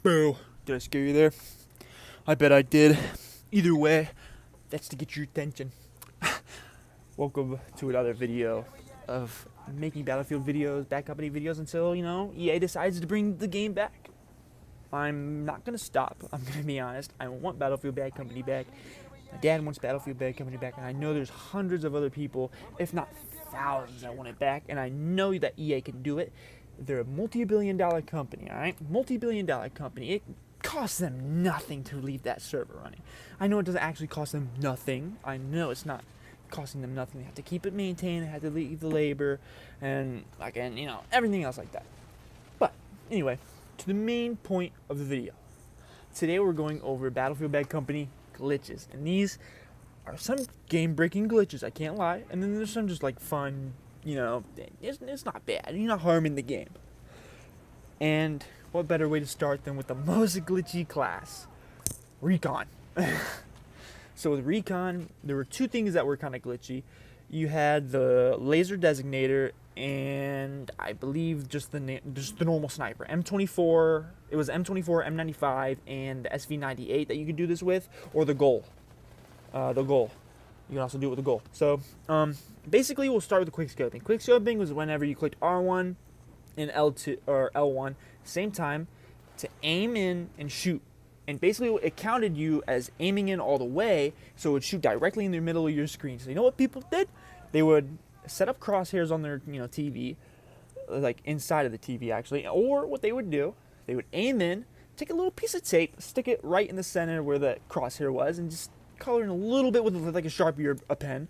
Boo. Did I scare you there? I bet I did. Either way, that's to get your attention. Welcome to another video of making Battlefield videos, Bad Company videos until, EA decides to bring the game back. I'm not going to stop. I'm going to be honest. I want Battlefield Bad Company back. My dad wants Battlefield Bad Company back, and I know there's hundreds of other people, if not thousands, that want it back, and I know that EA can do it. They're a multi-billion-dollar company, all right? Multi-billion-dollar company. It costs them nothing to leave that server running. I know it doesn't actually cost them nothing. I know it's not costing them nothing. They have to keep it maintained. They have to leave the labor and everything else like that. But anyway, to the main point of the video. Today we're going over Battlefield Bad Company glitches, and these are some game-breaking glitches. I can't lie. And then there's some just like fun. It's not bad. You're not harming the game. And what better way to start than with the most glitchy class, Recon. So with Recon, there were two things that were kind of glitchy. You had the laser designator, and I believe just the normal sniper. M24. It was M24, M95, and the SV98 that you could do this with, or the goal. The goal. You can also do it with the goal. So, basically, we'll start with the quick scoping. Quick scoping was whenever you clicked R1 and L2 or L1 same time to aim in and shoot. And basically, it counted you as aiming in all the way, so it would shoot directly in the middle of your screen. So you know what people did? They would set up crosshairs on their TV, like inside of the TV actually. Or what they would do, they would aim in, take a little piece of tape, stick it right in the center where the crosshair was, and just color in a little bit with like a Sharpie or a pen.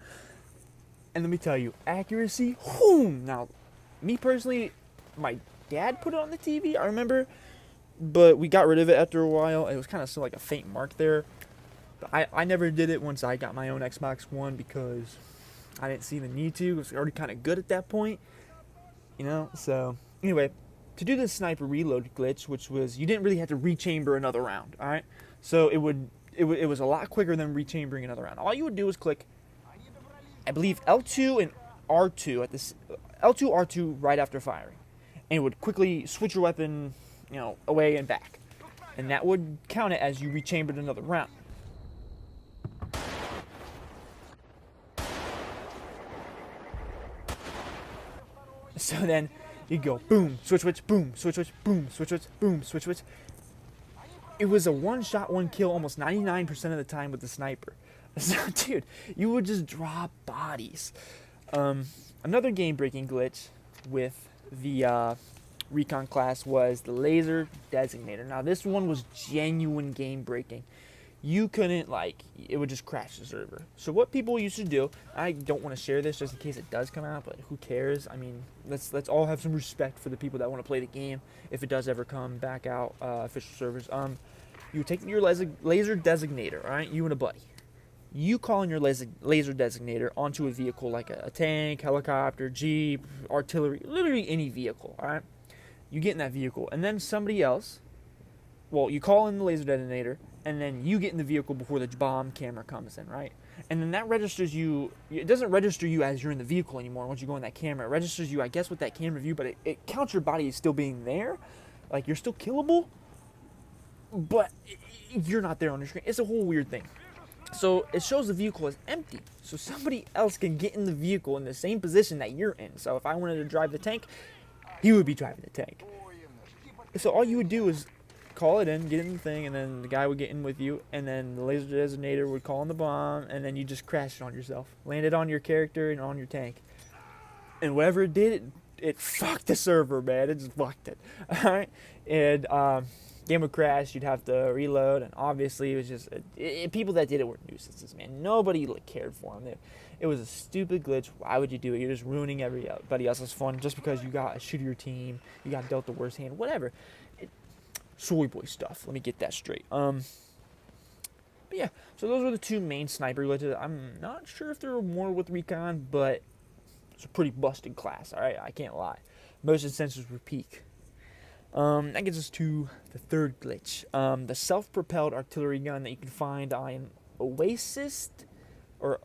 And let me tell you, accuracy, whoom! Now, me personally, my dad put it on the TV, I remember, but we got rid of it after a while. It was kind of still like a faint mark there. But I never did it once I got my own Xbox One because I didn't see the need to. It was already kind of good at that point, So anyway, to do this sniper reload glitch, which was you didn't really have to rechamber another round, all right? So it was a lot quicker than rechambering another round. All you would do is click, I believe, L2 and R2 at this L2 R2 right after firing, and it would quickly switch your weapon, away and back, and that would count it as you rechambered another round. So then you go boom, switch, boom, switch, boom, switch, boom, switch. It was a one-shot, one-kill almost 99% of the time with the sniper. So, dude, you would just drop bodies. Another game-breaking glitch with the Recon class was the laser designator. Now, this one was genuine game-breaking. You couldn't, it would just crash the server. So what people used to do, I don't want to share this just in case it does come out, but who cares? I mean, let's all have some respect for the people that want to play the game if it does ever come back out, official servers. You would take your laser designator, all right, you and a buddy. You call in your laser designator onto a vehicle like a tank, helicopter, jeep, artillery, literally any vehicle, all right? You get in that vehicle, and then somebody else, you call in the laser detonator, and then you get in the vehicle before the bomb camera comes in, right? And then that registers you. It doesn't register you as you're in the vehicle anymore once you go in that camera. It registers you, I guess, with that camera view, but it counts your body as still being there. Like, you're still killable, but you're not there on your screen. It's a whole weird thing. So it shows the vehicle as empty, so somebody else can get in the vehicle in the same position that you're in. So if I wanted to drive the tank, he would be driving the tank. So all you would do is call it in, get in the thing, and then the guy would get in with you, and then the laser designator would call in the bomb, and then you just crash it on yourself. Land it on your character and on your tank. And whatever it did, it fucked the server, man. It just fucked it. Alright? And game would crash, you'd have to reload, and obviously it was just people that did it were nuisances, man. Nobody cared for them. It was a stupid glitch. Why would you do it? You're just ruining everybody else's fun just because you got a shittier team, you got dealt the worst hand, whatever. Soy boy stuff. Let me get that straight. But yeah, so those were the two main sniper glitches. I'm not sure if there were more with Recon, but it's a pretty busted class. All right, I can't lie. Motion sensors were peak. That gets us to the third glitch. The self-propelled artillery gun that you can find on Oasis, and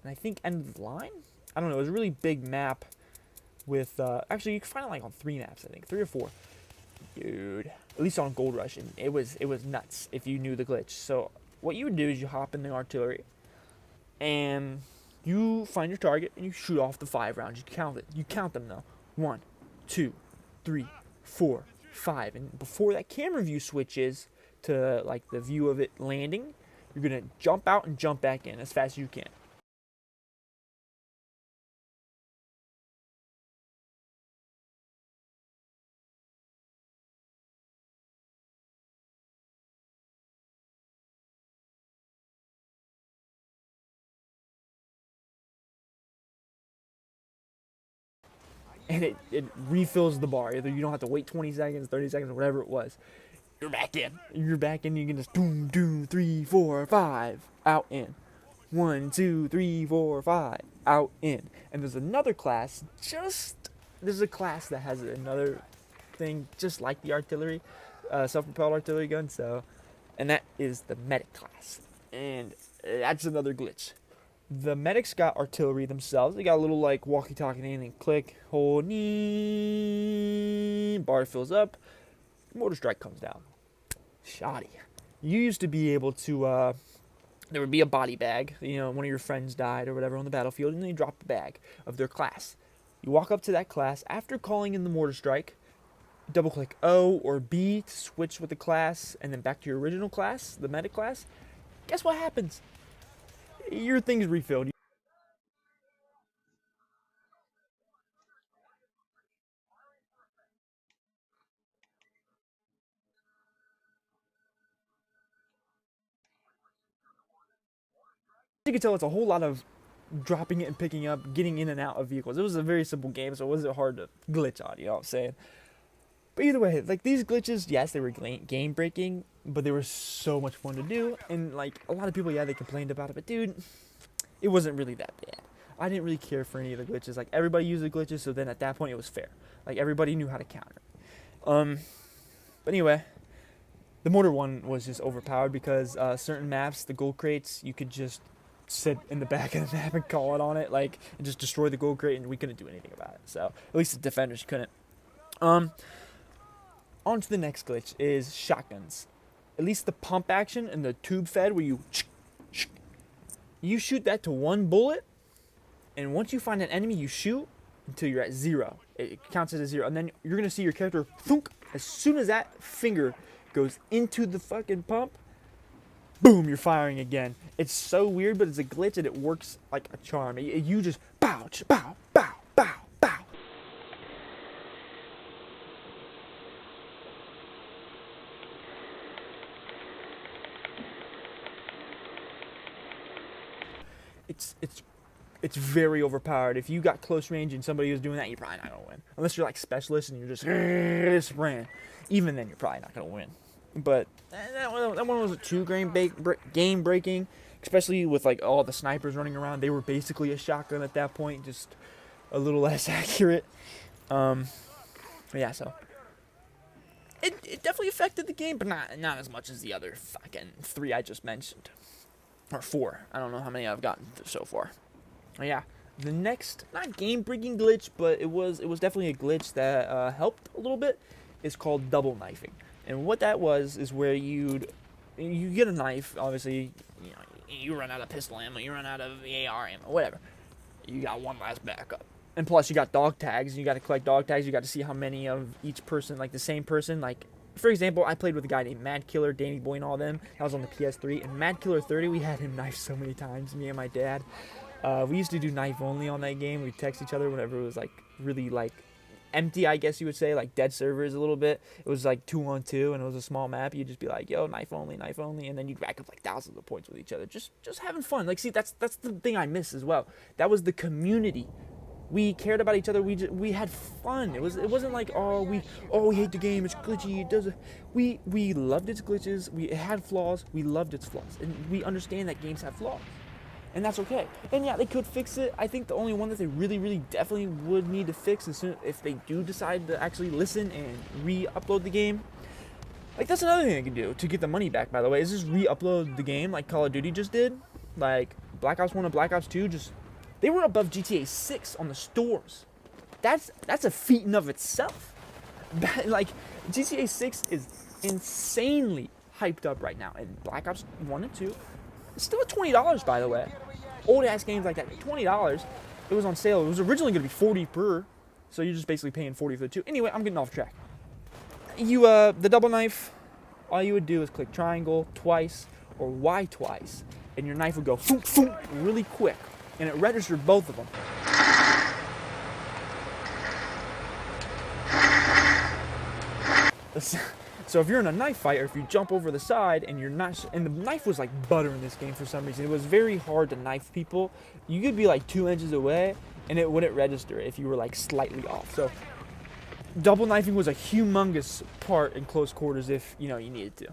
I think End of the Line. I don't know. It was a really big map with. Actually, you can find it like on 3 maps. I think 3 or 4. dude. At least on Gold Rush, and it was nuts if you knew the glitch. So what you would do is you hop in the artillery, and you find your target and you shoot off the 5 rounds. You count it. You count them though. 1, 2, 3, 4, 5. And before that camera view switches to like the view of it landing, you're gonna jump out and jump back in as fast as you can. And it refills the bar. Either you don't have to wait 20 seconds, 30 seconds, or whatever it was. You're back in. You're back in. You can just doom, doom, 3, 4, 5, out, in. 1, 2, 3, 4, 5, out, in. And there's another class, there's a class that has another thing just like the artillery, self-propelled artillery gun, and that is the medic class. And that's another glitch. The medics got artillery themselves. They got a little like walkie-talkie thing, and click, hold, bar fills up, mortar strike comes down. Shoddy. You used to be able to, there would be a body bag, one of your friends died or whatever on the battlefield, and they dropped the bag of their class. You walk up to that class, after calling in the mortar strike, double click O or B to switch with the class, and then back to your original class, the medic class. Guess what happens? Your thing's refilled. You can tell it's a whole lot of dropping it and picking up, getting in and out of vehicles. It was a very simple game, so it wasn't hard to glitch on, you know what I'm saying? But either way, like these glitches, yes, they were game breaking, but they were so much fun to do. And like a lot of people, yeah, they complained about it, but dude, it wasn't really that bad. I didn't really care for any of the glitches. Like everybody used the glitches, so then at that point it was fair. Like everybody knew how to counter. But anyway, the mortar one was just overpowered because certain maps, the gold crates, you could just sit in the back of the map and call it on it, like, and just destroy the gold crate, and we couldn't do anything about it. So at least the defenders couldn't. On to the next glitch is shotguns. At least the pump action and the tube fed where you shoot that to 1 bullet, and once you find an enemy, you shoot until you're at 0. It counts as a 0, and then you're gonna see your character thunk. As soon as that finger goes into the fucking pump, boom, you're firing again. It's so weird, but it's a glitch and it works like a charm. You just bow, bow, bow, bow, bow. It's very overpowered. If you got close range and somebody was doing that, you're probably not gonna win. Unless you're like specialist and you're just ran. Even then, you're probably not gonna win. But that one wasn't too game breaking, especially with like all the snipers running around. They were basically a shotgun at that point, just a little less accurate. But yeah, so it definitely affected the game, but not as much as the other fucking 3 I just mentioned, or 4. I don't know how many I've gotten so far. But yeah, the next not game breaking glitch, but it was definitely a glitch that helped a little bit. Is called double knifing. And what that was is where you get a knife, obviously, you run out of pistol ammo, you run out of AR ammo, whatever. You got one last backup. And plus you got dog tags, you got to collect dog tags, you got to see how many of each person, like the same person, like, for example, I played with a guy named Mad Killer, Danny Boy and all them. That was on the PS3, and Mad Killer 30, we had him knifed so many times, me and my dad. We used to do knife only on that game. We'd text each other whenever it was like really like empty, I guess you would say, like dead servers a little bit. It was like 2-on-2 and it was a small map. You'd just be like, yo, knife only, and then you'd rack up like thousands of points with each other, just having fun. Like, see, that's the thing I miss as well. That was the community. We cared about each other. We had fun. It wasn't like, we hate the game, it's glitchy, it doesn't. We loved its glitches. It had flaws. We loved its flaws, and we understand that games have flaws. And that's okay. And yeah, they could fix it. I think the only one that they really, really definitely would need to fix as soon if they do decide to actually listen and re-upload the game. Like, that's another thing they can do to get the money back, by the way, is just re-upload the game like Call of Duty just did. Like, Black Ops 1 and Black Ops 2, they were above GTA 6 on the stores. That's a feat in of itself. Like, GTA 6 is insanely hyped up right now, and Black Ops 1 and 2, it's still at $20, by the way. Old ass games like that, $20. It was on sale. It was originally going to be 40 per, so you're just basically paying 40 for the two. Anyway, I'm getting off track. The double knife, all you would do is click triangle twice or Y twice, and your knife would go foom, foom, really quick, and it registered both of them. So if you're in a knife fight, or if you jump over the side and you're not, and the knife was like butter in this game for some reason. It was very hard to knife people. You could be like 2 inches away, and it wouldn't register if you were like slightly off. So double knifing was a humongous part in close quarters if you needed to.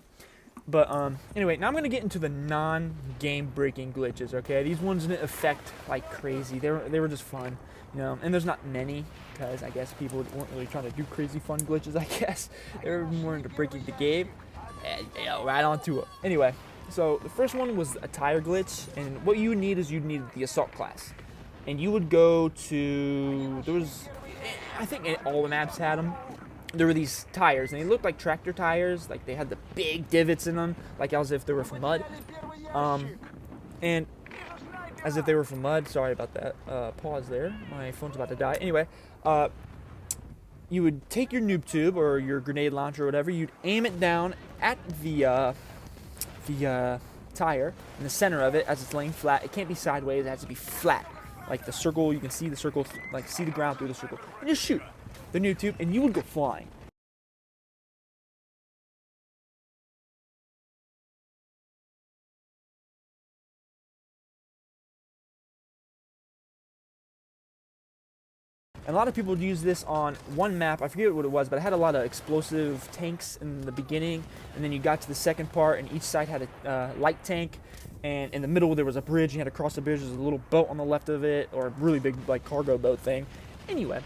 But anyway, now I'm gonna get into the non-game breaking glitches. Okay, these ones didn't affect like crazy. They were just fun, And there's not many because I guess people weren't really trying to do crazy fun glitches. I guess they were more into breaking the game. And right on to it. Anyway, so the first one was a tire glitch, and what you would need is you'd need the assault class, and you would go to I think all the maps had them. There were these tires, and they looked like tractor tires. Like they had the big divots in them, like as if they were from mud. And as if they were from mud. Sorry about that. Pause there. My phone's about to die. Anyway, you would take your noob tube or your grenade launcher or whatever. You'd aim it down at the tire in the center of it as it's laying flat. It can't be sideways. It has to be flat. Like the circle, you can see the circle, like see the ground through the circle, and just shoot the noob tube, and you would go flying. And a lot of people would use this on one map. I forget what it was, but it had a lot of explosive tanks in the beginning, and then you got to the second part, and each side had a light tank, and in the middle there was a bridge. You had to cross the bridge. There's a little boat on the left of it, or a really big like cargo boat thing. Anyway.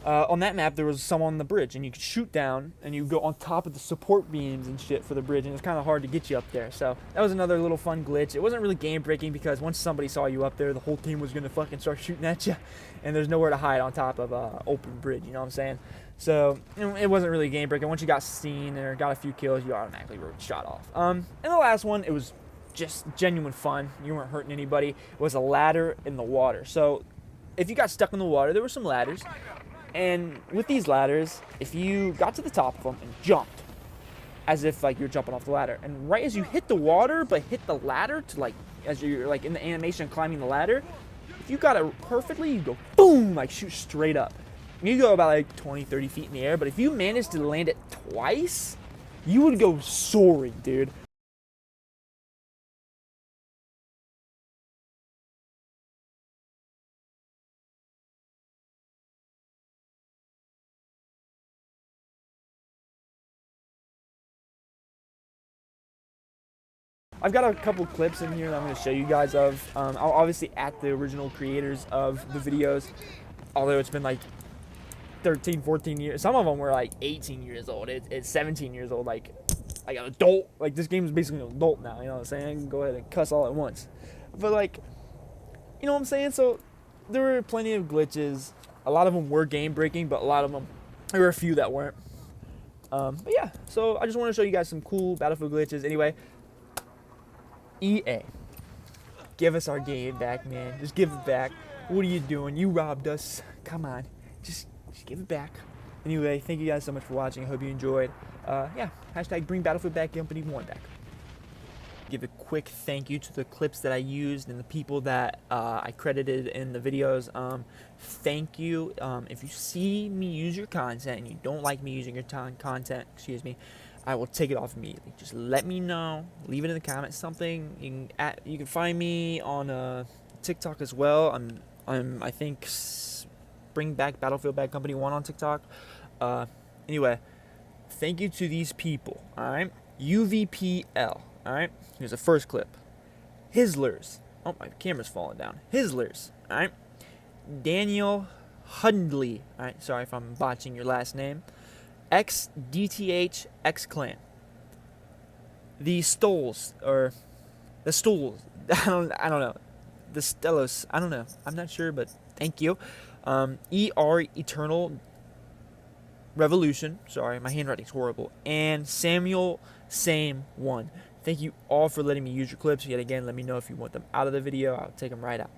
On that map, there was some on the bridge, and you could shoot down, and you go on top of the support beams and shit for the bridge, and it was kind of hard to get you up there. So that was another little fun glitch. It wasn't really game-breaking because once somebody saw you up there, the whole team was going to fucking start shooting at you, and there's nowhere to hide on top of an open bridge, you know what I'm saying? So it wasn't really game-breaking. Once you got seen or got a few kills, you automatically were shot off. And the last one, it was just genuine fun. You weren't hurting anybody. It was a ladder in the water. So if you got stuck in the water, there were some ladders. And with these ladders, if you got to the top of them and jumped, as if like you're jumping off the ladder, and right as you hit the water but hit the ladder to like, as you're like in the animation climbing the ladder, if you got it perfectly, you go boom, like shoot straight up. You go about like 20, 30 feet in the air, but if you managed to land it twice, you would go soaring, dude. I've got a couple clips in here that I'm going to show you guys of. I'll obviously at the original creators of the videos, although it's been like 13, 14 years. Some of them were like 18 years old. It's 17 years old, like an adult. Like this game is basically an adult now, you know what I'm saying? I can go ahead and cuss all at once. But like, you know what I'm saying? So there were plenty of glitches. A lot of them were game breaking, but a lot of them, there were a few that weren't. But yeah, so I just want to show you guys some cool Battlefield glitches. Anyway, EA, give us our game back, man. Just give it back. What are you doing? You robbed us. Come on. Just give it back. Anyway, thank you guys so much for watching. I hope you enjoyed. Yeah, hashtag bring Battlefield back, Company 1 back. Give a quick thank you to the clips that I used and the people that I credited in the videos. Thank you. If you see me use your content and you don't like me using your content, I will take it off immediately. Just let me know. Leave it in the comments. Something you can find me on TikTok as well. I think bring back Battlefield Bad Company 1 on TikTok. Anyway, thank you to these people. All right, UVPL. All right, here's the first clip. Hislers. Oh, my camera's falling down. Hislers. All right. Daniel Hundley. All right, sorry if I'm botching your last name. XDTH X Clan. The Stoles, or the Stools. I don't know. The Stellos. I don't know. I'm not sure, but thank you. ER Eternal Revolution, sorry, my handwriting's horrible, and Samuel Same One. Thank you all for letting me use your clips. Yet again, let me know if you want them out of the video. I'll take them right out.